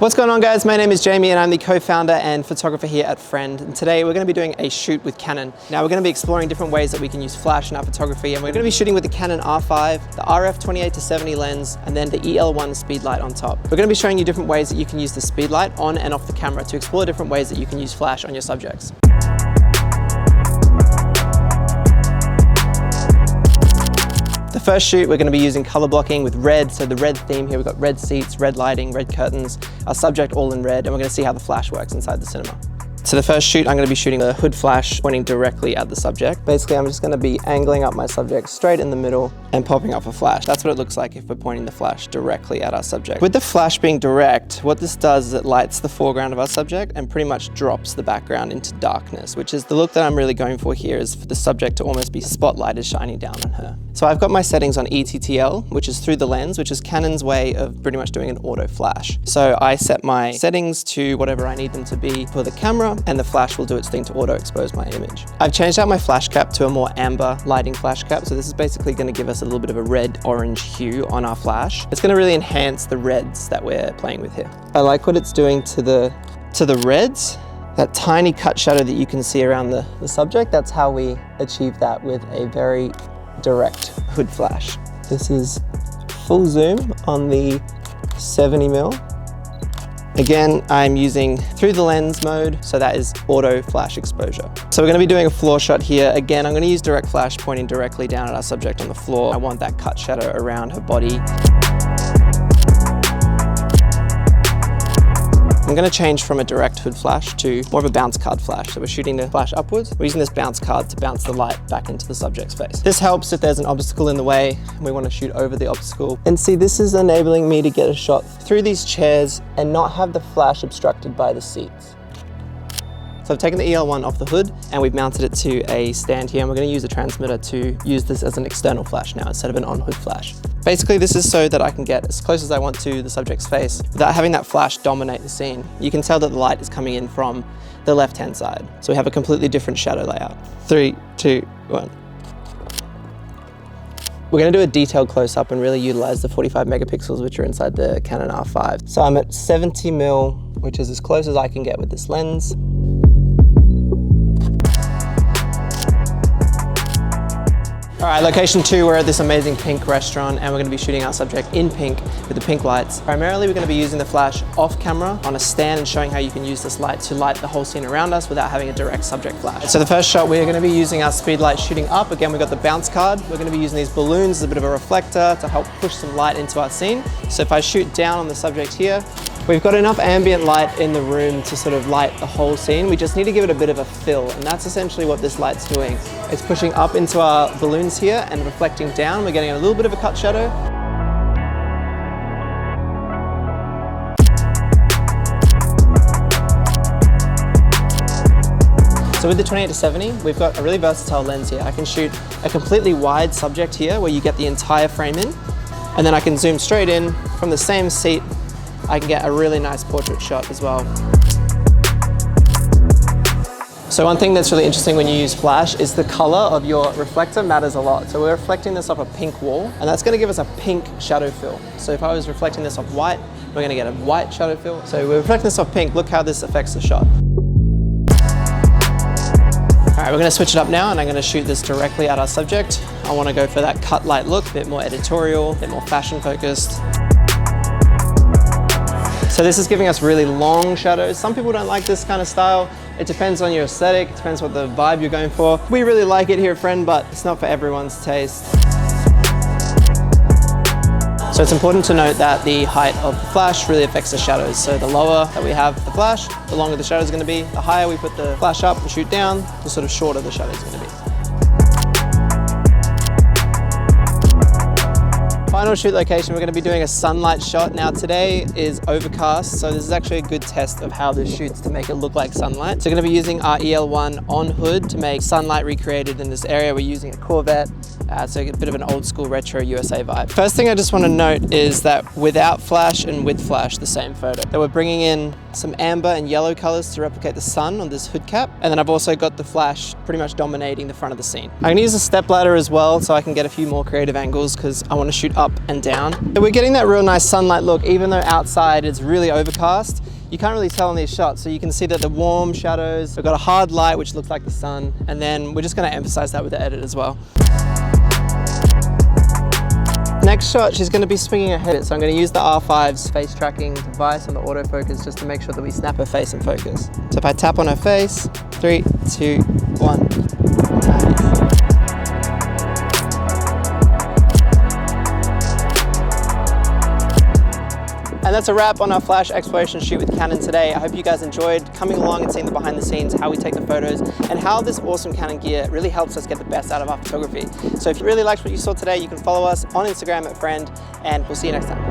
What's going on, guys? My name is Jamie and I'm the co-founder and photographer here at Frend. And today we're going to be doing a shoot with Canon. Now we're going to be exploring different ways that we can use flash in our photography, and we're going to be shooting with the Canon R5, the RF 28-70 lens, and then the EL-1 Speedlite on top. We're going to be showing you different ways that you can use the Speedlite on and off the camera to explore different ways that you can use flash on your subjects. The first shoot, we're going to be using color blocking with red. So the red theme here, we've got red seats, red lighting, red curtains, our subject all in red, and we're going to see how the flash works inside the cinema. So the first shoot, I'm going to be shooting the hood flash pointing directly at the subject. Basically, I'm just going to be angling up my subject straight in the middle and popping off a flash. That's what it looks like if we're pointing the flash directly at our subject. With the flash being direct, what this does is it lights the foreground of our subject and pretty much drops the background into darkness, which is the look that I'm really going for here, is for the subject to almost be spotlighted shining down on her. So I've got my settings on ETTL, which is through the lens, which is Canon's way of pretty much doing an auto flash. So I set my settings to whatever I need them to be for the camera, and the flash will do its thing to auto expose my image. I've changed out my flash cap to a more amber lighting flash cap. So this is basically going to give us a little bit of a red-orange hue on our flash. It's going to really enhance the reds that we're playing with here. I like what it's doing to the reds. That tiny cut shadow that you can see around the subject, that's how we achieve that with a very direct hood flash. This is full zoom on the 70mm. Again, I'm using through the lens mode, so that is auto flash exposure. So we're going to be doing a floor shot here. Again, I'm going to use direct flash pointing directly down at our subject on the floor. I want that cut shadow around her body. I'm going to change from a direct hood flash to more of a bounce card flash. So we're shooting the flash upwards. We're using this bounce card to bounce the light back into the subject's face. This helps if there's an obstacle in the way and we want to shoot over the obstacle. And see, this is enabling me to get a shot through these chairs and not have the flash obstructed by the seats. So I've taken the EL-1 off the hood and we've mounted it to a stand here, and we're going to use a transmitter to use this as an external flash now instead of an on-hood flash. Basically, this is so that I can get as close as I want to the subject's face without having that flash dominate the scene. You can tell that the light is coming in from the left-hand side. So we have a completely different shadow layout. 3, 2, 1. We're going to do a detailed close-up and really utilize the 45 megapixels which are inside the Canon R5. So I'm at 70mm, which is as close as I can get with this lens. All right, location 2, we're at this amazing pink restaurant and we're going to be shooting our subject in pink with the pink lights. Primarily, we're going to be using the flash off camera on a stand and showing how you can use this light to light the whole scene around us without having a direct subject flash. So the first shot, we're going to be using our Speedlite shooting up. Again, we've got the bounce card. We're going to be using these balloons as a bit of a reflector to help push some light into our scene. So if I shoot down on the subject here, we've got enough ambient light in the room to sort of light the whole scene. We just need to give it a bit of a fill, and that's essentially what this light's doing. It's pushing up into our balloons here and reflecting down. We're getting a little bit of a cut shadow. So with the 28-70, we've got a really versatile lens here. I can shoot a completely wide subject here where you get the entire frame in, and then I can zoom straight in from the same seat. I can get a really nice portrait shot as well. So one thing that's really interesting when you use flash is the color of your reflector matters a lot. So we're reflecting this off a pink wall, and that's going to give us a pink shadow fill. So if I was reflecting this off white, we're going to get a white shadow fill. So we're reflecting this off pink. Look how this affects the shot. All right, we're going to switch it up now, and I'm going to shoot this directly at our subject. I want to go for that cut light look, a bit more editorial, a bit more fashion focused. So this is giving us really long shadows. Some people don't like this kind of style. It depends on your aesthetic, it depends what the vibe you're going for. We really like it here at Frend, but it's not for everyone's taste. So it's important to note that the height of the flash really affects the shadows. So the lower that we have the flash, the longer the shadow is going to be. The higher we put the flash up and shoot down, the sort of shorter the shadow is going to be. Final shoot location, we're going to be doing a sunlight shot. Now today is overcast, so this is actually a good test of how this shoots to make it look like sunlight. So we're going to be using our EL-1 on hood to make sunlight recreated in this area. We're using a Corvette, so a bit of an old school retro USA vibe. First thing I just want to note is that without flash and with flash, the same photo. So we're bringing in some amber and yellow colors to replicate the sun on this hood cap. And then I've also got the flash pretty much dominating the front of the scene. I'm going to use a step ladder as well so I can get a few more creative angles because I want to shoot up up and down. So we're getting that real nice sunlight look, even though outside it's really overcast. You can't really tell in these shots, so you can see that the warm shadows, we've got a hard light which looks like the sun, and then we're just going to emphasize that with the edit as well. Next shot, she's going to be swinging her head, so I'm going to use the R5's face tracking device on the autofocus just to make sure that we snap her face in focus. So if I tap on her face, 3, 2, 1. Nice. And that's a wrap on our flash exploration shoot with Canon today. I hope you guys enjoyed coming along and seeing the behind the scenes, how we take the photos, and how this awesome Canon gear really helps us get the best out of our photography. So if you really liked what you saw today, you can follow us on Instagram at Frend, and we'll see you next time.